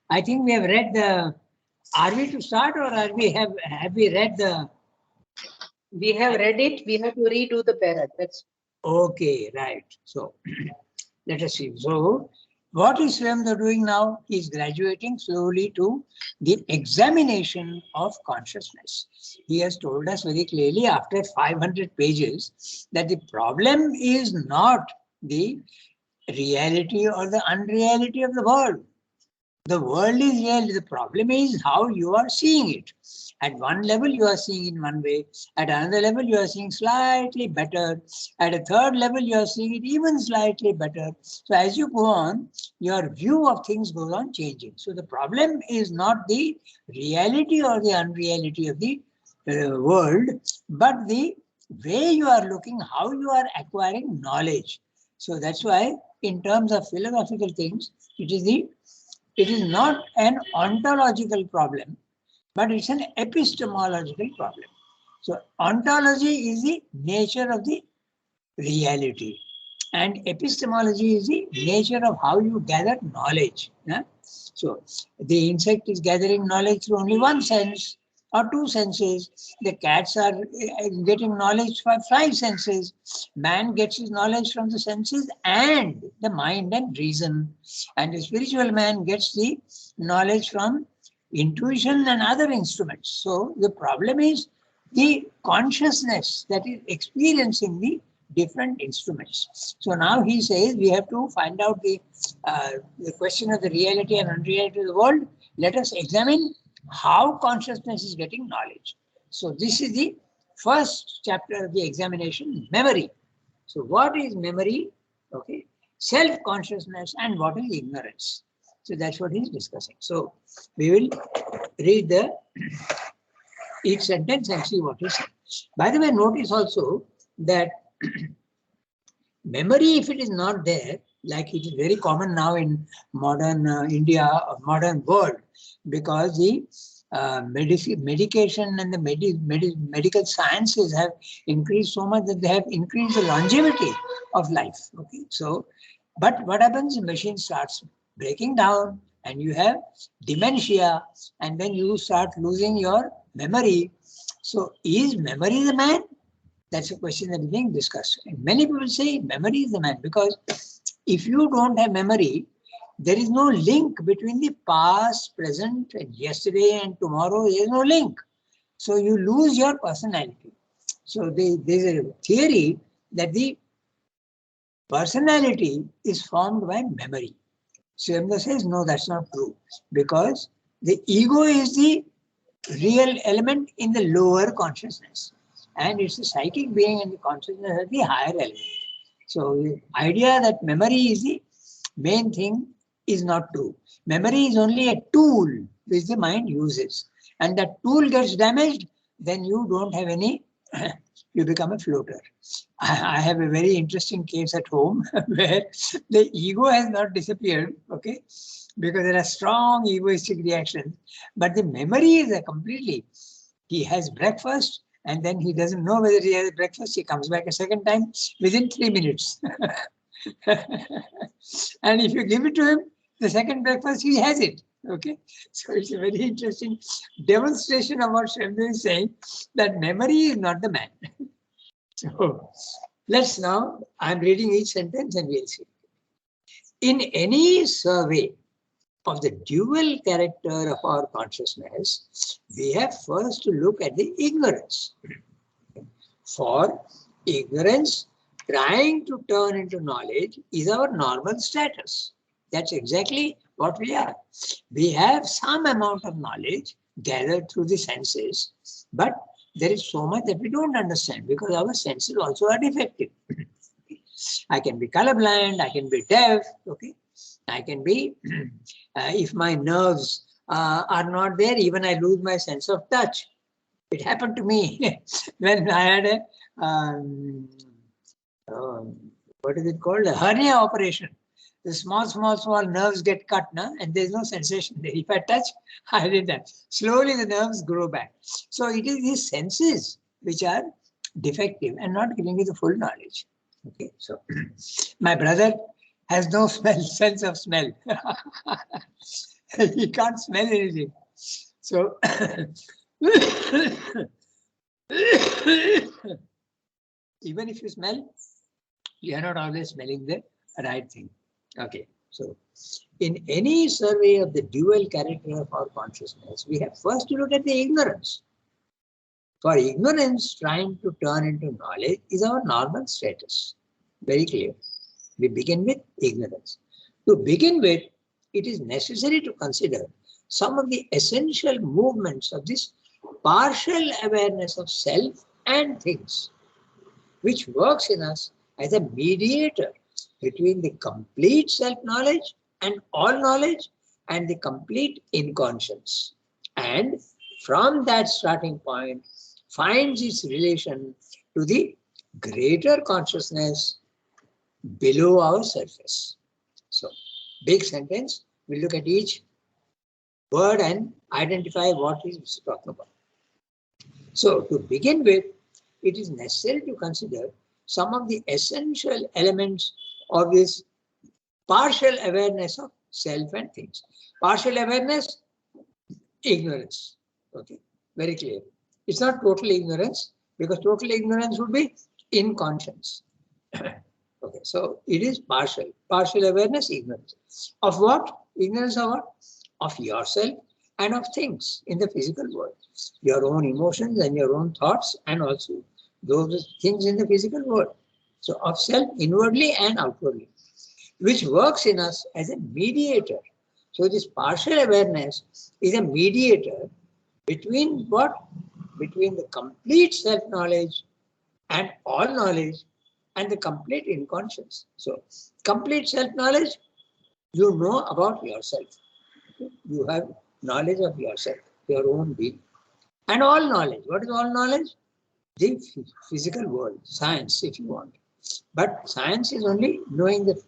I think we have read the. Are we to start, or are we have we read the? We have read it. We have to redo the para. That's Okay, right. So let us see. So what is Swayamda doing now? He is graduating slowly to the examination of consciousness. He has told us very clearly after 500 pages that the problem is not the reality or the unreality of the world. The world is real. The problem is how you are seeing it. At one level, you are seeing in one way. At another level, you are seeing slightly better. At a third level, you are seeing it even slightly better. So as you go on, your view of things goes on changing. So the problem is not the reality or the unreality of the world, but the way you are looking, how you are acquiring knowledge. So that's why, in terms of philosophical things, it is not an ontological problem, but it's an epistemological problem. So ontology is the nature of the reality, and epistemology is the nature of how you gather knowledge. Yeah? So the insect is gathering knowledge through only one sense or two senses. The cats are getting knowledge from five senses. Man gets his knowledge from the senses and the mind and reason. And the spiritual man gets the knowledge from intuition and other instruments. So the problem is the consciousness that is experiencing the different instruments. So now he says we have to find out the question of the reality and unreality of the world. Let us examine how consciousness is getting knowledge. So this is the first chapter of the examination, memory. So what is memory? Okay, self-consciousness, and what is ignorance? So that's what he's discussing. So we will read the each sentence and see what is said. By the way, notice also that memory, if it is not there, like it is very common now in modern India, modern world, because the medication and the medical sciences have increased so much that they have increased the longevity of life. Okay, so, but what happens? The machine starts breaking down, and you have dementia, and then you start losing your memory. So, is memory the man? That's a question that is being discussed. And many people say memory is the man, because if you don't have memory, there is no link between the past, present, and yesterday and tomorrow. There is no link. So you lose your personality. So there's a theory that the personality is formed by memory. Swayamda says, no, that's not true, because the ego is the real element in the lower consciousness, and it's the psychic being and the consciousness at the higher element. So the idea that memory is the main thing is not true. Memory is only a tool which the mind uses, and that tool gets damaged, then you don't have any, you become a floater. I have a very interesting case at home where the ego has not disappeared, okay, because there are strong egoistic reactions, but the memory is a completely, he has breakfast and then he doesn't know whether he has breakfast, he comes back a second time within 3 minutes. And if you give it to him, the second breakfast, he has it. Okay, so it's a very interesting demonstration of what Swayamda is saying, that memory is not the man. So let's now, I'm reading each sentence and we'll see. In any survey of the dual character of our consciousness, we have first to look at the ignorance. For ignorance, trying to turn into knowledge is our normal status. That's exactly what we are. We have some amount of knowledge gathered through the senses, but there is so much that we don't understand because our senses also are defective. I can be colorblind, I can be deaf, okay? I can be, if my nerves are not there, even I lose my sense of touch. It happened to me when I had a, what is it called? A hernia operation. The small nerves get cut, and there's no sensation there. If I touch, I did that. Slowly the nerves grow back. So it is these senses which are defective and not giving you the full knowledge. Okay, so my brother has no sense of smell. He can't smell anything. So, even if you smell, you are not always smelling the right thing. Okay. So, in any survey of the dual character of our consciousness, we have first to look at the ignorance. For ignorance trying to turn into knowledge is our normal status. Very clear. We begin with ignorance. To begin with, it is necessary to consider some of the essential movements of this partial awareness of self and things, which works in us as a mediator between the complete self-knowledge and all knowledge and the complete inconscience. And from that starting point, finds its relation to the greater consciousness below our surface. So, big sentence, we look at each word and identify what he's talking about. So, to begin with, it is necessary to consider some of the essential elements of this partial awareness of self and things. Partial awareness, ignorance. Okay, very clear. It's not total ignorance, because total ignorance would be inconscience. Okay, so it is partial. Partial awareness, ignorance. Of what? Ignorance of what? Of yourself and of things in the physical world. Your own emotions and your own thoughts, and also those things in the physical world. So of self inwardly and outwardly, which works in us as a mediator. So this partial awareness is a mediator between what? Between the complete self-knowledge and all knowledge and the complete inconscience. So complete self-knowledge, you know about yourself. You have knowledge of yourself, your own being. And all knowledge. What is all knowledge? The physical world, science, if you want. But science is only knowing the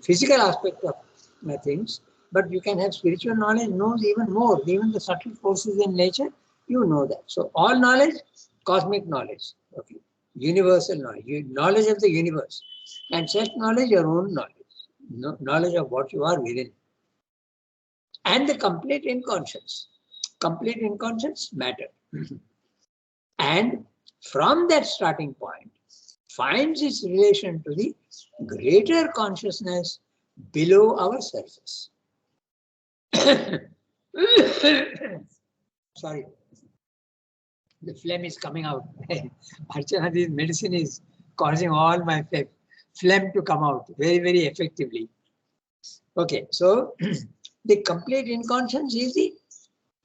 physical aspect of things. But you can have spiritual knowledge, knows even more, even the subtle forces in nature, you know that. So all knowledge, cosmic knowledge, okay, universal knowledge, knowledge of the universe, and self-knowledge, your own knowledge, knowledge of what you are within. And the complete inconscience matter. And from that starting point, finds its relation to the greater consciousness below our surface. Sorry, the phlegm is coming out. Archana, this medicine is causing all my phlegm to come out very, very effectively. Okay, so the complete inconscience is the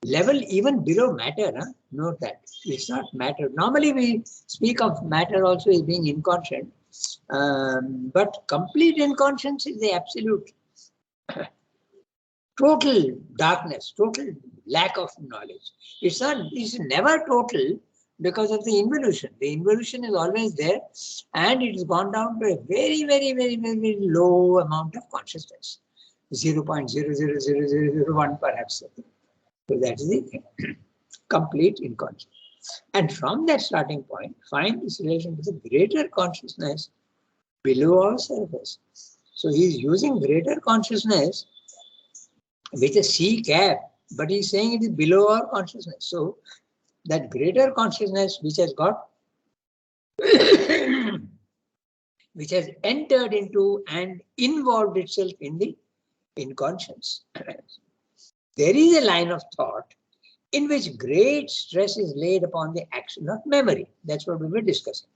level even below matter. Huh? Note that it's not matter. Normally we speak of matter also as being inconscient, but complete inconscience is the absolute total darkness, total lack of knowledge. It's never total because of the involution. The involution is always there, and it has gone down to a very, very, very, very, very low amount of consciousness, 0.00001 perhaps. So that is the thing. Complete inconscience. And from that starting point, find this relation to the greater consciousness below our surface. So he is using greater consciousness with a C cap, but he is saying it is below our consciousness. So that greater consciousness which has got, which has entered into and involved itself in the inconscience. There is a line of thought in which great stress is laid upon the action of memory. That's what we were discussing.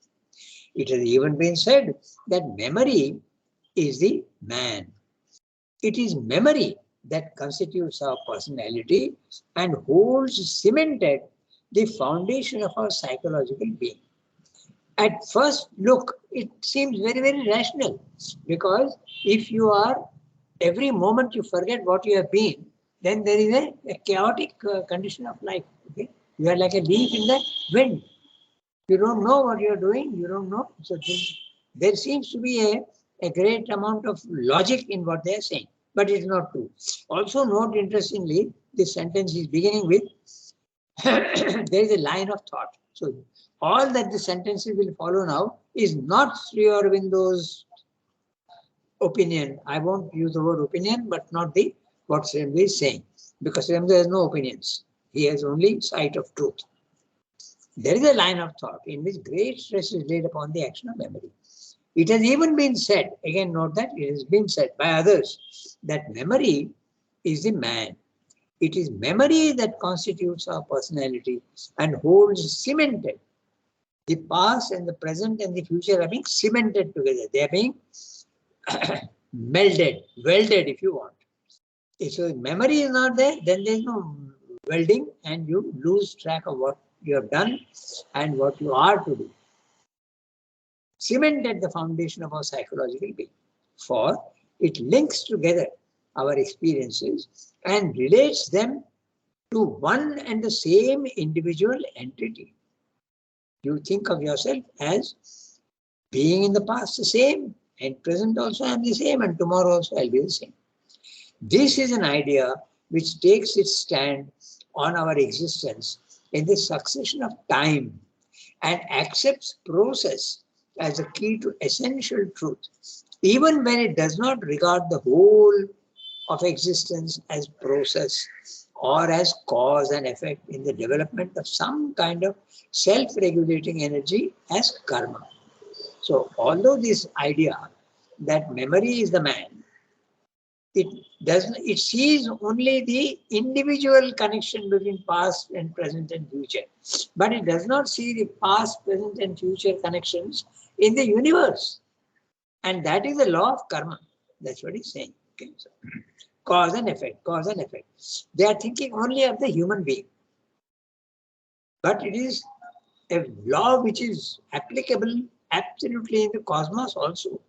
It has even been said that memory is the man. It is memory that constitutes our personality and holds cemented the foundation of our psychological being. At first look, it seems very, very rational, because if you are, every moment you forget what you have been, then there is a chaotic condition of life. Okay? You are like a leaf in the wind. You don't know what you are doing, you don't know. So there seems to be a great amount of logic in what they are saying, but it is not true. Also note, interestingly, this sentence is beginning with, there is a line of thought. So all that the sentences will follow now is not Sri Aurobindo's opinion. I won't use the word opinion, but not the what Srimdu is saying, because Srimdu has no opinions. He has only sight of truth. There is a line of thought in which great stress is laid upon the action of memory. It has even been said, again note that it has been said by others, that memory is the man. It is memory that constitutes our personality and holds cemented. The past and the present and the future are being cemented together. They are being melded, welded if you want. If your memory is not there, then there is no welding and you lose track of what you have done and what you are to do. Cemented the foundation of our psychological being, for it links together our experiences and relates them to one and the same individual entity. You think of yourself as being in the past the same, and present also I am the same, and tomorrow also I'll be the same. This is an idea which takes its stand on our existence in the succession of time and accepts process as a key to essential truth, even when it does not regard the whole of existence as process or as cause and effect in the development of some kind of self-regulating energy as karma. So although this idea that memory is the man, it sees only the individual connection between past and present and future, but it does not see the past, present and future connections in the universe. And that is the law of karma. That's what he's saying. Okay, so, cause and effect, cause and effect. They are thinking only of the human being. But it is a law which is applicable absolutely in the cosmos also.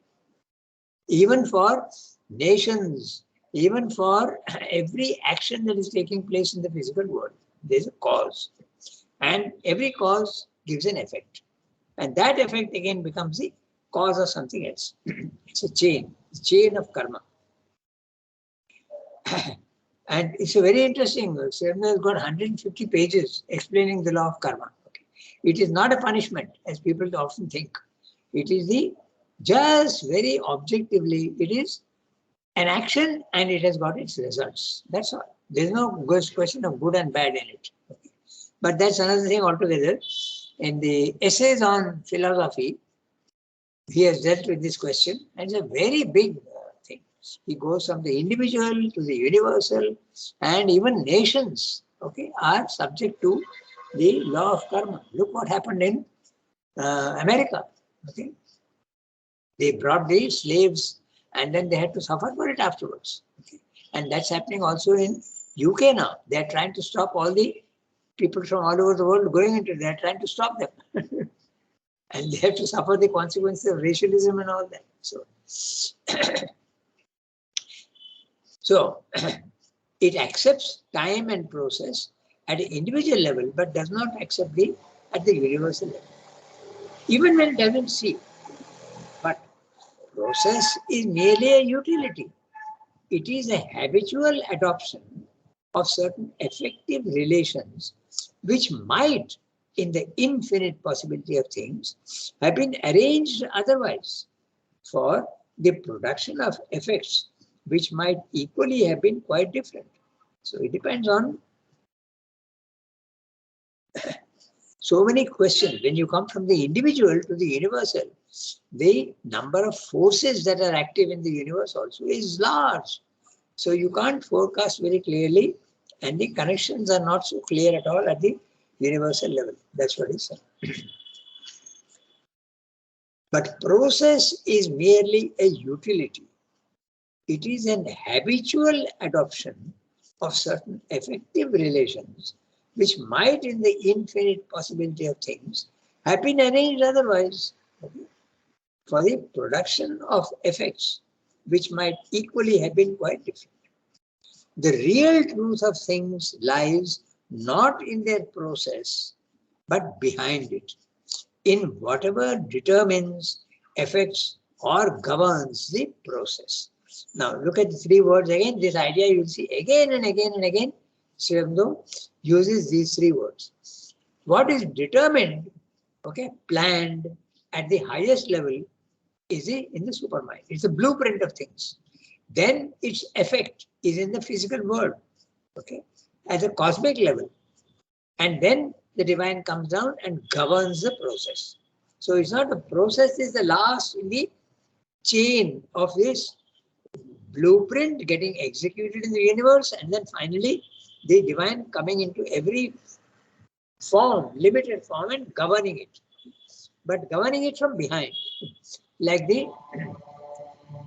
Even for nations, even for every action that is taking place in the physical world, there is a cause. And every cause gives an effect. And that effect again becomes the cause of something else. It's a chain of karma. And it's a very interesting, Srimdu has got 150 pages explaining the law of karma. Okay. It is not a punishment, as people often think. It is just very objectively, it is an action and it has got its results. That's all. There's no question of good and bad in it. Okay. But that's another thing altogether. In the essays on philosophy, he has dealt with this question, and it's a very big thing. He goes from the individual to the universal, and even nations, okay, are subject to the law of karma. Look what happened in America. Okay, they brought the slaves, and then they had to suffer for it afterwards. Okay, and that's happening also in UK now. They are trying to stop all the people from all over the world going into it. They are trying to stop them. And they have to suffer the consequences of racialism and all that. So it accepts time and process at an individual level, but does not accept it at the universal level. Even when it doesn't see. But process is merely a utility. It is a habitual adoption of certain effective relations which might, in the infinite possibility of things, have been arranged otherwise for the production of effects which might equally have been quite different. So it depends on so many questions. When you come from the individual to the universal, the number of forces that are active in the universe also is large. So you can't forecast very clearly, and the connections are not so clear at all at the universal level. That's what he said. But process is merely a utility. It is an habitual adoption of certain effective relations which might, in the infinite possibility of things, have been arranged otherwise, okay, for the production of effects which might equally have been quite different. The real truth of things lies not in their process, but behind it, in whatever determines, affects, or governs the process. Now, look at the three words again. This idea you will see again and again and again. Srimdu uses these three words. What is determined, okay, planned at the highest level is in the supermind. It's a blueprint of things. Then its effect is in the physical world, okay, at a cosmic level. And then the divine comes down and governs the process. So it's not the process is the last in the chain of this blueprint getting executed in the universe, and then finally the divine coming into every form, limited form, and governing it. But governing it from behind, like the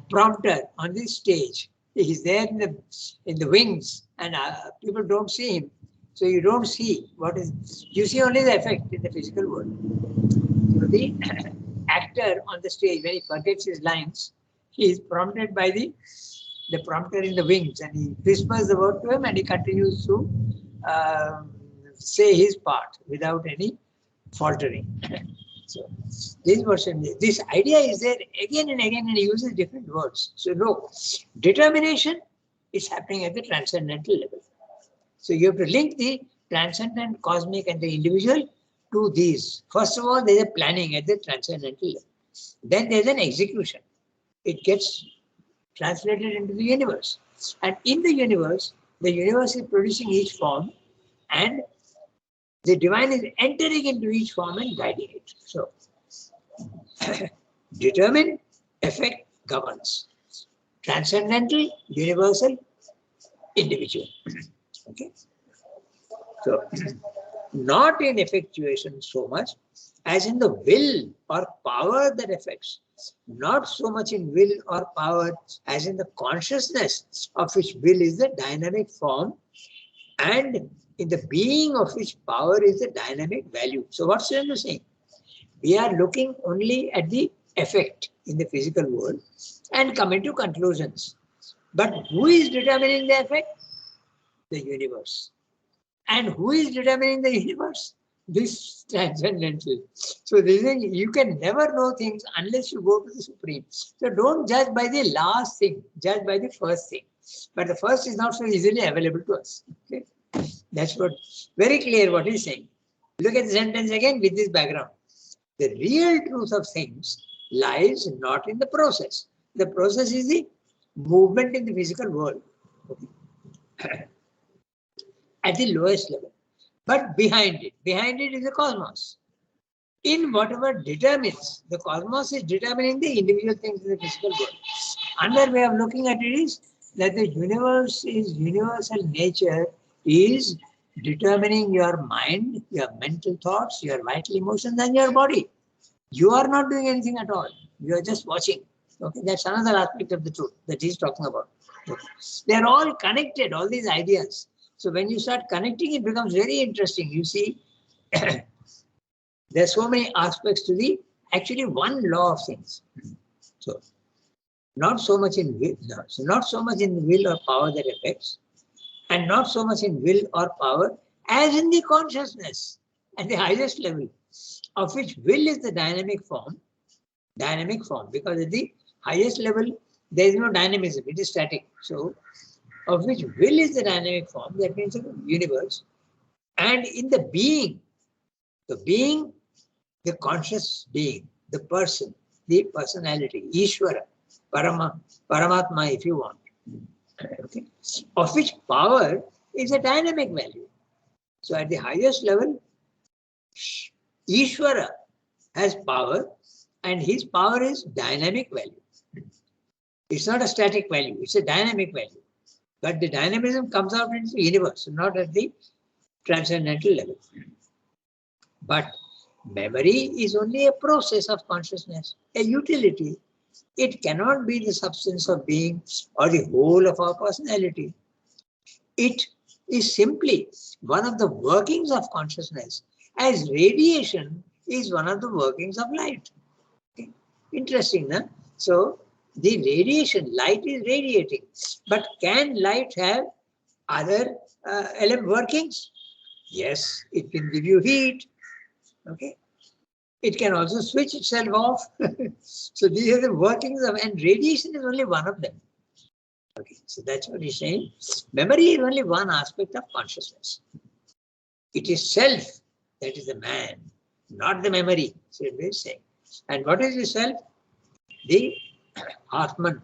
prompter on the stage. He's there in the wings, and people don't see him. So you don't see what is, you see only the effect in the physical world. So the actor on the stage, when he forgets his lines, he is prompted by the prompter in the wings, and he whispers the word to him, and he continues to say his part without any faltering. So this version, this idea is there again and again, and he uses different words. So no, determination is happening at the transcendental level. So you have to link the transcendent, cosmic, and the individual to these. First of all, there is a planning at the transcendental level. Then there is an execution. It gets translated into the universe. And in the universe is producing each form, and the divine is entering into each form and guiding it. So, determine, effect, governs. Transcendental, universal, individual. Okay. So, not in effectuation so much as in the will or power that affects. Not so much in will or power as in the consciousness of which will is the dynamic form, and in the being of which power is the dynamic value. So what's Swami saying? We are looking only at the effect in the physical world and coming to conclusions. But who is determining the effect? The universe. And who is determining the universe? This transcendental. So this is, you can never know things unless you go to the Supreme. So don't judge by the last thing, judge by the first thing. But the first is not so easily available to us. Okay? That's what, very clear what he's saying. Look at the sentence again with this background. The real truth of things lies not in the process. The process is the movement in the physical world. Okay. At the lowest level. But behind it is the cosmos. In whatever determines, the cosmos is determining the individual things in the physical world. Another way of looking at it is that the universe is universal nature is determining your mind, your mental thoughts, your vital emotions, and your body. You are not doing anything at all. You are just watching. Okay, that's another aspect of the truth that he's talking about. Okay. They are all connected, all these ideas. So when you start connecting, it becomes very interesting. You see, there's so many aspects to the actually one law of things. So not so much in will, so not so much in will or power that affects, and not so much in will or power as in the consciousness at the highest level, of which will is the dynamic form, because at the highest level, there is no dynamism, it is static. So, of which will is the dynamic form, that means the universe, and in the being, the conscious being, the person, the personality, Ishvara, Paramatma if you want. Okay. Of which power is a dynamic value. So at the highest level, Ishvara has power, and his power is dynamic value. It's not a static value, it's a dynamic value. But the dynamism comes out into the universe, not at the transcendental level. But memory is only a process of consciousness, a utility. It cannot be the substance of being or the whole of our personality. It is simply one of the workings of consciousness, as radiation is one of the workings of light. Okay. Interesting, no? So the radiation, light is radiating, but can light have other workings? Yes, it can give you heat. Okay. It can also switch itself off. So these are the workings of, and radiation is only one of them. Okay, so that's what he's saying. Memory is only one aspect of consciousness. It is self that is the man, not the memory. So he's saying. And what is the self? The Atman,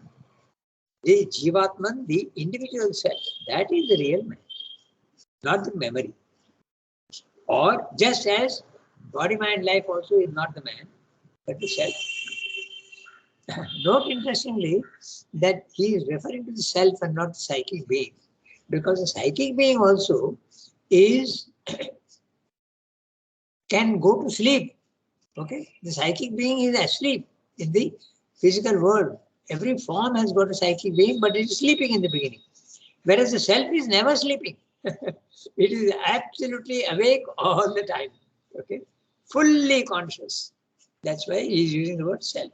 The Jivatman, the individual self, that is the real man, not the memory. Or just as body, mind, life also is not the man, but the self. Note interestingly that he is referring to the self and not the psychic being, because the psychic being also is can go to sleep. Okay, the psychic being is asleep in the physical world. Every form has got a psychic being, but it is sleeping in the beginning. Whereas the self is never sleeping. It is absolutely awake all the time. Okay, fully conscious. That's why he is using the word self.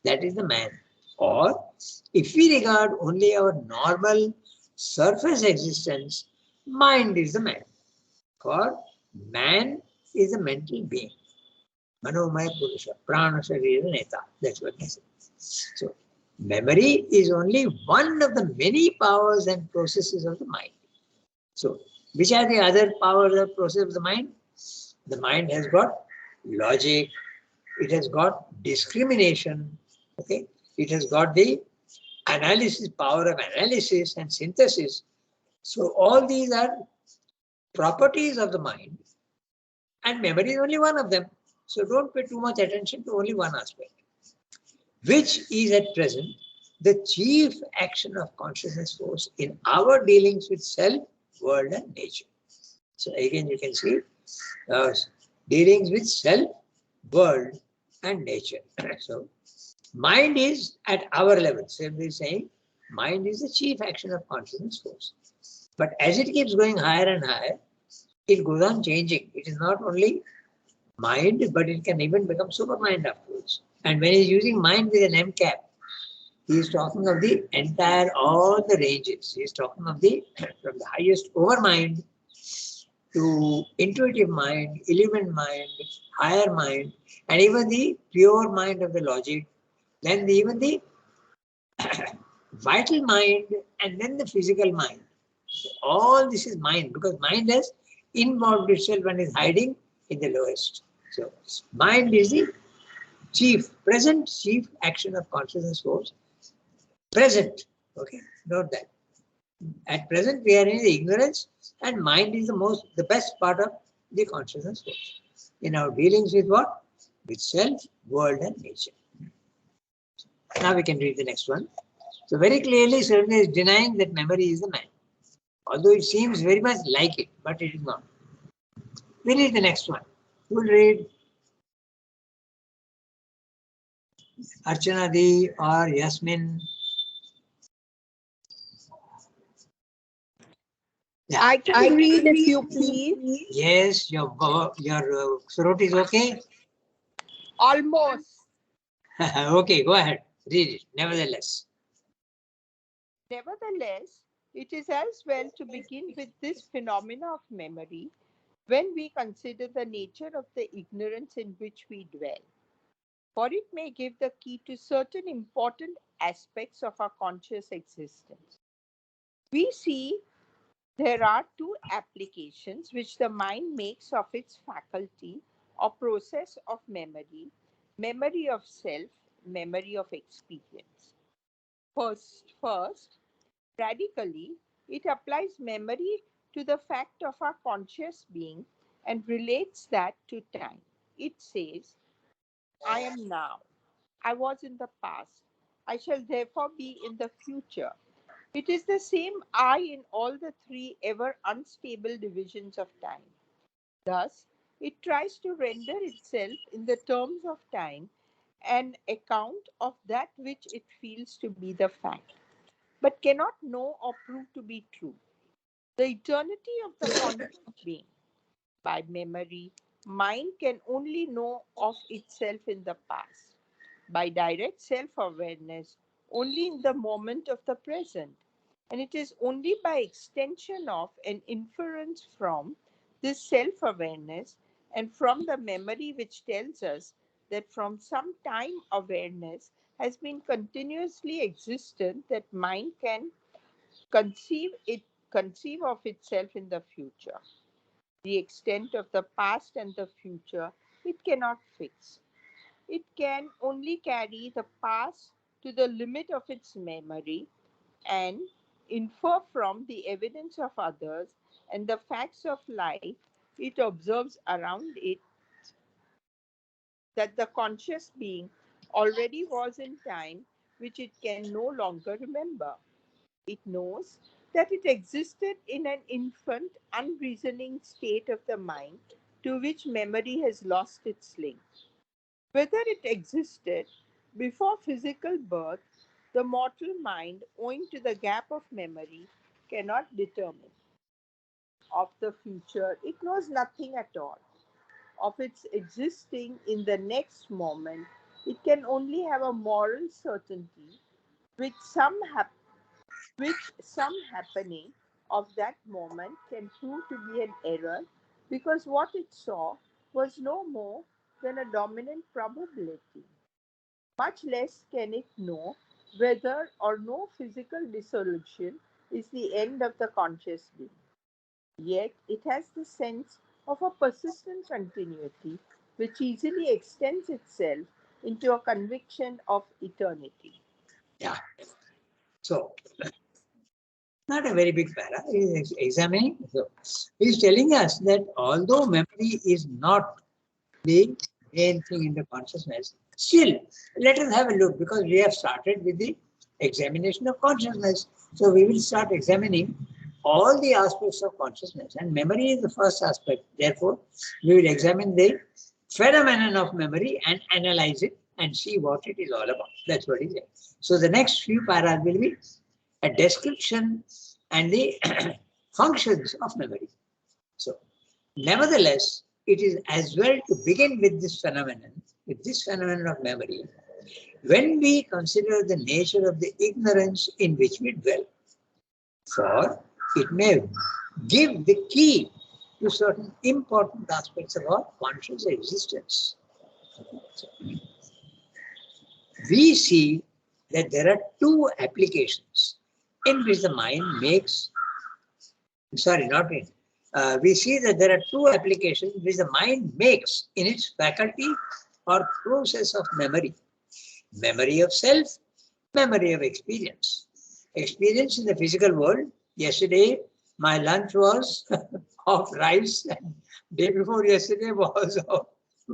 That is the man. Or if we regard only our normal surface existence, mind is the man. For man is a mental being. Manomaya Purusha, Prana Sharira Neta. That's what he says. So, memory is only one of the many powers and processes of the mind. So, which are the other powers or processes of the mind? The mind has got logic, it has got discrimination, okay? It has got the analysis, power of analysis and synthesis. So, all these are properties of the mind, and memory is only one of them. So, don't pay too much attention to only one aspect, which is at present the chief action of consciousness force in our dealings with self, world, and nature. So again, you can see dealings with self, world, and nature. So mind is at our level. Simply saying, mind is the chief action of consciousness force. But as it keeps going higher and higher, it goes on changing. It is not only mind, but it can even become supermind afterwards. And when he's using mind with an M cap, he is talking of the entire, all the ranges. He is talking of the from the highest overmind to intuitive mind, element mind, higher mind, and even the pure mind of the logic, then even the vital mind, and then the physical mind. So all this is mind, because mind has involved itself and is hiding in the lowest. So mind is the present chief action of consciousness force. Present. Okay, note that. At present, we are in the ignorance, and mind is the best part of the consciousness force. In our dealings with what? With self, world, and nature. Now we can read the next one. So very clearly, Sarna is denying that memory is the man. Although it seems very much like it, but it is not. We read the next one. Who will read? Archana Di or Yasmin? Yeah. I can read if you please. Yes, your throat is okay? Almost. Okay, go ahead. Read it. Nevertheless. Nevertheless, it is as well to begin with this phenomena of memory when we consider the nature of the ignorance in which we dwell, for it may give the key to certain important aspects of our conscious existence. We see there are two applications which the mind makes of its faculty or process of memory: memory of self, memory of experience. First, radically, it applies memory to the fact of our conscious being and relates that to time. It says, I am now, I was in the past, I shall therefore be in the future. It is the same I in all the three ever unstable divisions of time. Thus, it tries to render itself in the terms of time an account of that which it feels to be the fact, but cannot know or prove to be true. The eternity of the conscious being. By memory, mind can only know of itself in the past. By direct self-awareness, only in the moment of the present. And it is only by extension of and inference from this self-awareness and from the memory which tells us that from some time awareness has been continuously existent that mind can conceive conceive of itself in the future. The extent of the past and the future it cannot fix. It can only carry the past to the limit of its memory, and infer from the evidence of others and the facts of life it observes around it that the conscious being already was in time which it can no longer remember. It knows that it existed in an infant, unreasoning state of the mind to which memory has lost its link. Whether it existed before physical birth, the mortal mind, owing to the gap of memory, cannot determine. Of the future, it knows nothing at all. Of its existing in the next moment, it can only have a moral certainty which some happening of that moment can prove to be an error because what it saw was no more than a dominant probability. Much less can it know whether or no physical dissolution is the end of the conscious being. Yet it has the sense of a persistent continuity which easily extends itself into a conviction of eternity. Yeah. So, not a very big para. He is examining. So, he is telling us that although memory is not the main thing in the consciousness, still, let us have a look because we have started with the examination of consciousness. So, we will start examining all the aspects of consciousness, and memory is the first aspect. Therefore, we will examine the phenomenon of memory and analyze it and see what it is all about. That's what he said. So, the next few paras will be a description and the functions of memory. So, nevertheless, it is as well to begin with this phenomenon of memory, when we consider the nature of the ignorance in which we dwell. For it may give the key to certain important aspects of our conscious existence. We see that there are two applications in which the mind makes, sorry, not in, we see that there are two applications which the mind makes in its faculty or process of memory. Memory of self, memory of experience. Experience in the physical world. Yesterday, my lunch was of rice, and day before yesterday was of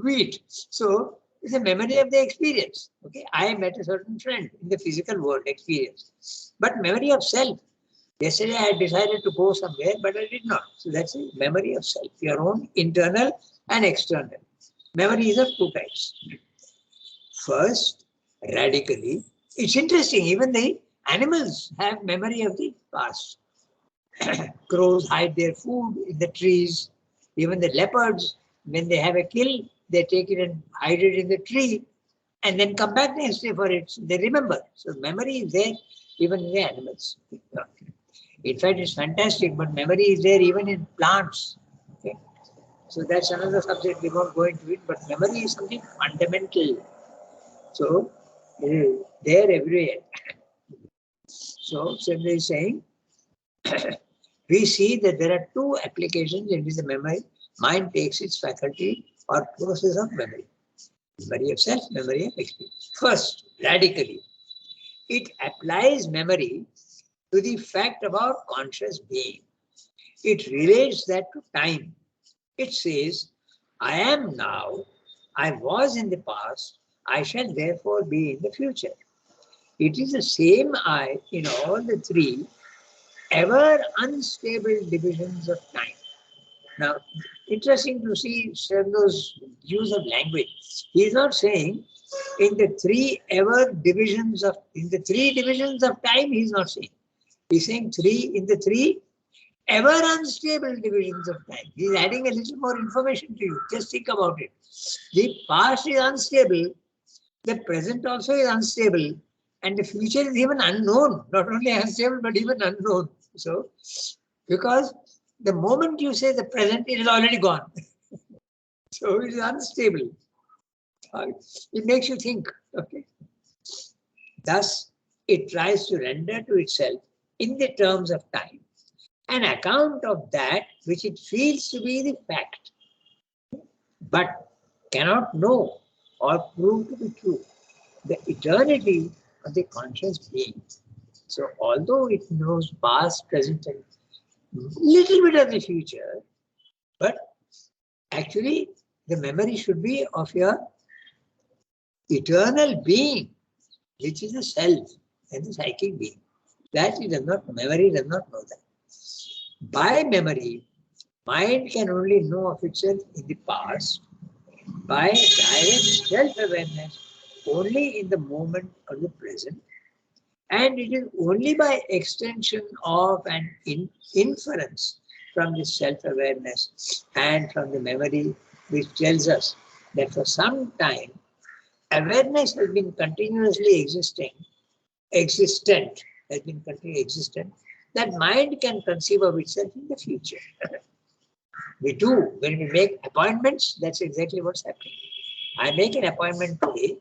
wheat. So, it's a memory of the experience. Okay, I met a certain friend in the physical world experience. But memory of self. Yesterday I had decided to go somewhere, but I did not. So that's a memory of self, your own internal and external. Memory is of two types. First, radically, it's interesting, even the animals have memory of the past. Crows hide their food in the trees. Even the leopards, when they have a kill, they take it and hide it in the tree and then come back next day for it. So they remember. So memory is there even in the animals. In fact, it's fantastic, but memory is there even in plants. Okay? So that's another subject, we won't go into it, but memory is something fundamental. So there everywhere. So Chandra is saying, we see that there are two applications in which the mind takes its faculty or process of memory. Memory of self, memory of experience. First, radically, it applies memory to the fact of our conscious being. It relates that to time. It says, I am now, I was in the past, I shall therefore be in the future. It is the same I in all the three ever unstable divisions of time. Now, interesting to see Shendo's use of language. He is not saying in the three divisions of time, he is not saying. He is saying in the three ever unstable divisions of time. He is adding a little more information to you. Just think about it. The past is unstable, the present also is unstable, and the future is even unknown. Not only unstable, but even unknown. So, because the moment you say the present, it is already gone. So it is unstable. It makes you think. Okay. Thus, it tries to render to itself, in the terms of time, an account of that which it feels to be the fact, but cannot know or prove to be true. The eternity of the conscious being. So although it knows past, present, and little bit of the future, but actually the memory should be of your eternal being, which is the self and the psychic being. That it does not, memory does not know that. By memory, mind can only know of itself in the past. By direct self-awareness, only in the moment of the present. And it is only by extension of an inference from the self-awareness and from the memory which tells us that for some time, awareness has been continuously existent, has been continuously existent, that mind can conceive of itself in the future. We do, when we make appointments, that's exactly what's happening. I make an appointment today,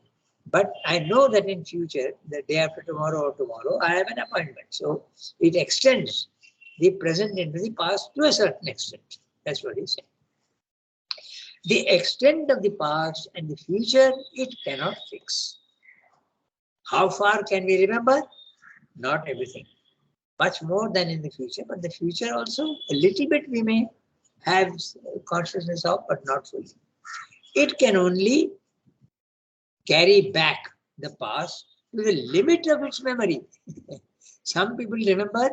but I know that in future, the day after tomorrow or tomorrow, I have an appointment. So it extends the present into the past to a certain extent. That's what he's saying. The extent of the past and the future, it cannot fix. How far can we remember? Not everything. Much more than in the future, but the future also, a little bit we may have consciousness of, but not fully. It can only carry back the past to the limit of its memory. Some people remember,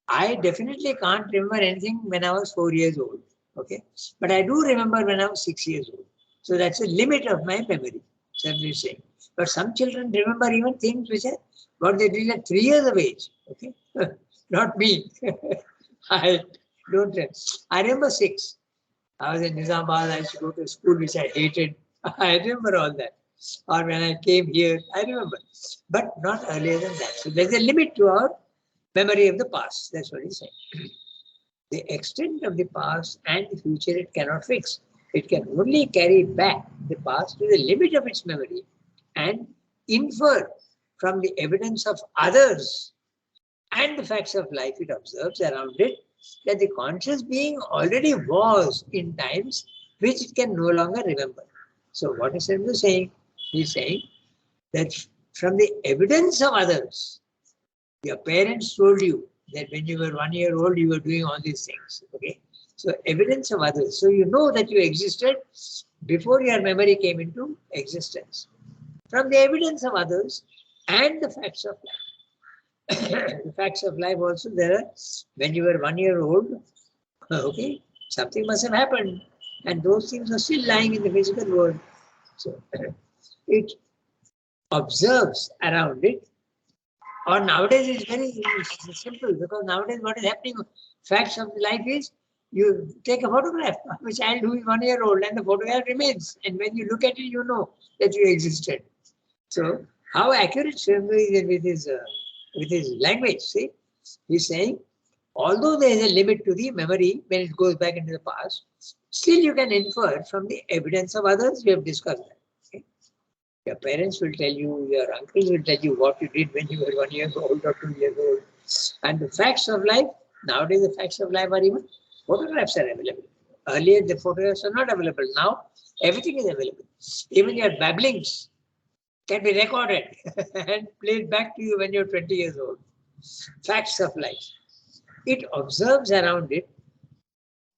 I definitely can't remember anything when I was 4 years old. Okay, but I do remember when I was 6 years old. So that's the limit of my memory, simply saying. But some children remember even things which are what they did at 3 years of age. Okay, not me. I don't. I remember 6. I was in Nizamabad. I used to go to a school which I hated. I remember all that. Or when I came here, I remember, but not earlier than that. So there's a limit to our memory of the past. That's what he's saying. The extent of the past and the future it cannot fix. It can only carry back the past to the limit of its memory and infer from the evidence of others and the facts of life it observes around it that the conscious being already was in times which it can no longer remember. So what is Sridhar saying? He's saying that from the evidence of others, your parents told you that when you were 1 year old, you were doing all these things. Okay. So evidence of others. So you know that you existed before your memory came into existence. From the evidence of others and the facts of life. The facts of life also there are, when you were 1 year old, okay, something must have happened. And those things are still lying in the physical world. So it observes around it. Or nowadays it's very simple, because nowadays what is happening, facts of life is you take a photograph of a child who is 1 year old and the photograph remains. And when you look at it, you know that you existed. So how accurate Swami is with his language. See, he's saying, although there is a limit to the memory when it goes back into the past, still you can infer from the evidence of others. We have discussed that. Okay? Your parents will tell you, your uncles will tell you what you did when you were 1 year old or 2 years old. And the facts of life, nowadays the facts of life are even, photographs are available. Earlier the photographs are not available. Now everything is available. Even your babblings can be recorded and played back to you when you're 20 years old. Facts of life. It observes around it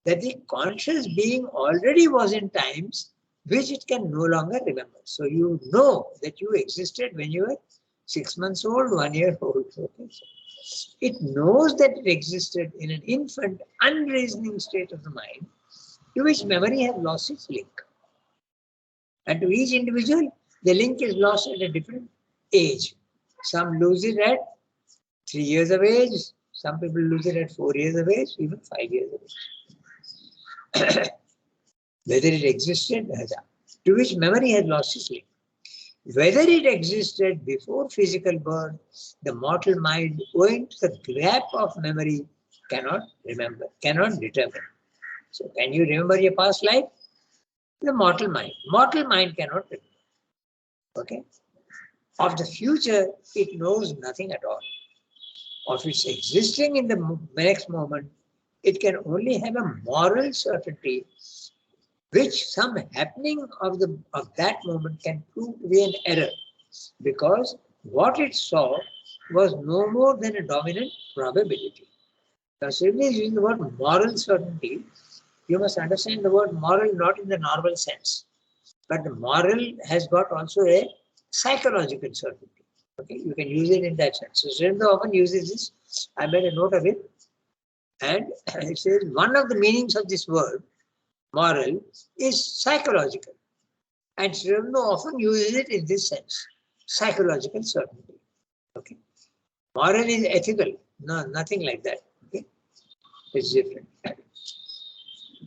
that the conscious being already was in times which it can no longer remember. So you know that you existed when you were 6 months old, 1 year old. Okay? It knows that it existed in an infant, unreasoning state of the mind to which memory has lost its link. And to each individual, the link is lost at a different age. Some lose it at 3 years of age, some people lose it at 4 years of age, even 5 years of age. Whether it existed, to which memory has lost its link. Whether it existed before physical birth, the mortal mind, owing to the gap of memory, cannot remember, cannot determine. So can you remember your past life? The mortal mind. Mortal mind cannot remember. Okay? Of the future, it knows nothing at all. Of its existing in the next moment, it can only have a moral certainty which some happening of that moment can prove to be an error, because what it saw was no more than a dominant probability. Now, simply using the word moral certainty, you must understand the word moral not in the normal sense, but the moral has got also a psychological certainty. Okay, you can use it in that sense. So Srinath often uses this. I made a note of it, and it says one of the meanings of this word moral is psychological, and Srinath often uses it in this sense, psychological certainty. Okay, moral is ethical, no, nothing like that. Okay, it's different.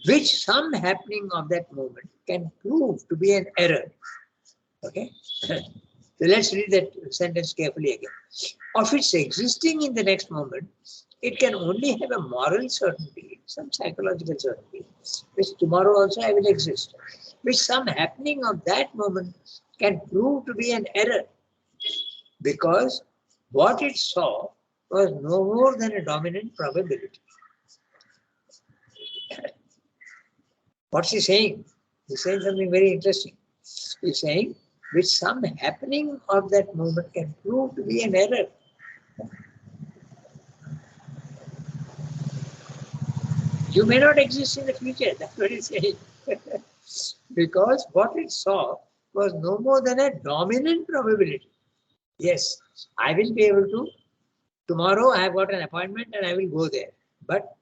Which some happening of that moment can prove to be an error. Okay, so let's read that sentence carefully again. Of its existing in the next moment, it can only have a moral certainty, some psychological certainty, which tomorrow also I will exist, which some happening of that moment can prove to be an error, because what it saw was no more than a dominant probability. What's he saying? He's saying something very interesting. He's saying, which some happening of that moment can prove to be an error. You may not exist in the future, that's what he's saying. Because what it saw was no more than a dominant probability. Yes, I will be able to, tomorrow I have got an appointment and I will go there. But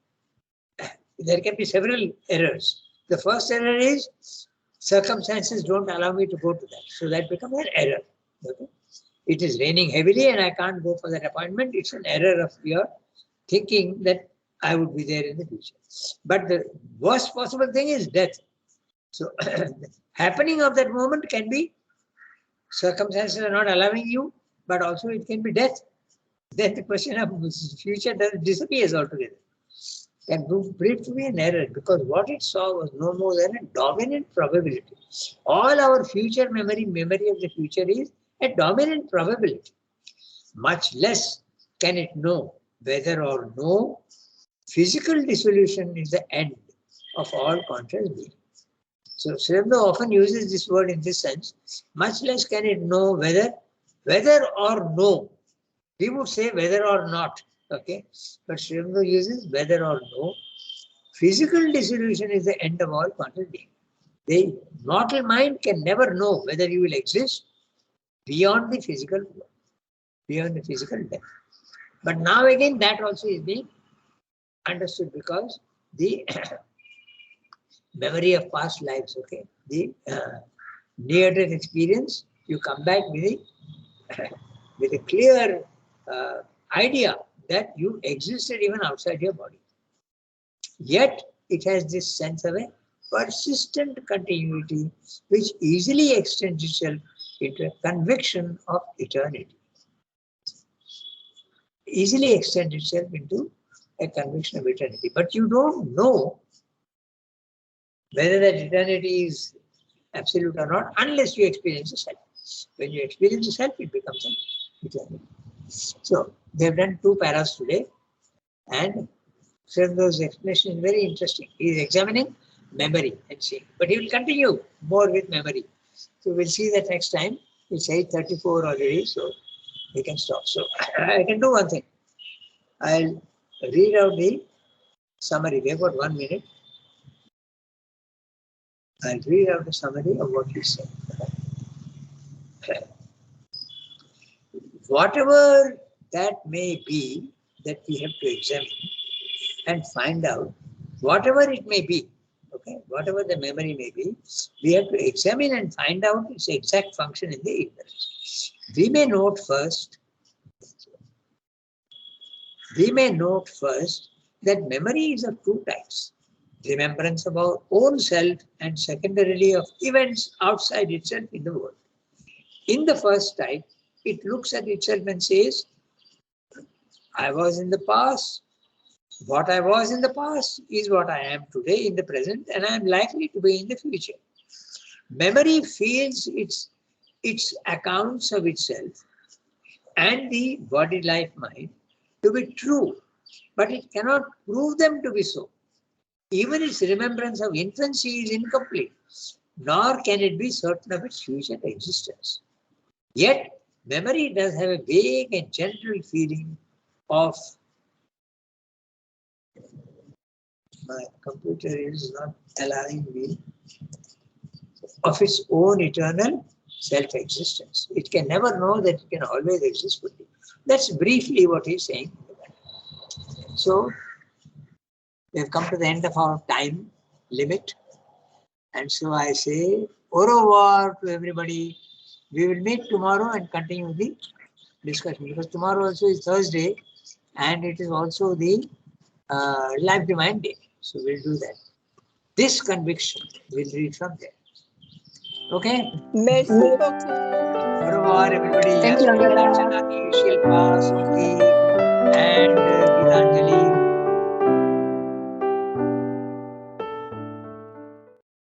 there can be several errors. The first error is circumstances don't allow me to go to that. So that becomes an error. Okay? It is raining heavily and I can't go for that appointment. It's an error of your thinking that I would be there in the future. But the worst possible thing is death. So happening of that moment can be circumstances are not allowing you, but also it can be death. Then the question of future disappears altogether. Can prove to be an error, because what it saw was no more than a dominant probability. All our future memory of the future is a dominant probability. Much less can it know whether or no physical dissolution is the end of all conscious being. So Srinath often uses this word in this sense. Much less can it know whether or no. We would say whether or not. Okay, but Srinath uses whether or no. Physical dissolution is the end of all conscious being. The mortal mind can never know whether you will exist beyond the physical world, beyond the physical death. But now again, that also is being understood, because the memory of past lives, okay, the near-death experience, you come back with a clear idea that you existed even outside your body. Yet it has this sense of a persistent continuity which easily extends itself into a conviction of eternity. Easily extends itself into a conviction of eternity. But you don't know whether that eternity is absolute or not unless you experience the self. When you experience the self, it becomes an eternity. So they have done 2 paras today, and Srinath's explanation is very interesting. He is examining memory and seeing, but he will continue more with memory. So we'll see that next time. It's 8:34 already, so we can stop. So I can do one thing. I'll read out the summary. We have got 1 minute. I'll read out the summary of what he said. Whatever that may be that we have to examine and find out, whatever it may be, okay, whatever the memory may be, we have to examine and find out its exact function in the ignorance. We may note first that memory is of 2 types. Remembrance of our own self, and secondarily of events outside itself in the world. In the first type, it looks at itself and says, I was in the past. What I was in the past is what I am today in the present, and I am likely to be in the future. Memory feels its accounts of itself and the body life mind to be true, but it cannot prove them to be so. Even its remembrance of infancy is incomplete, nor can it be certain of its future existence. Yet, Memory does have a vague and general feeling of, my computer is not allowing me, of its own eternal self-existence. It can never know that it can always exist fully. That's briefly what he's saying. So we have come to the end of our time limit. And so I say au revoir to everybody. We will meet tomorrow and continue the discussion, because tomorrow also is Thursday and it is also the Life Divine Day. So we'll do that. This conviction we'll read from there. Okay? Merci beaucoup. Au revoir, everybody. Thank you, Yasmin Rangana. Darshana, Shilpa, Suki, and Gitanjali.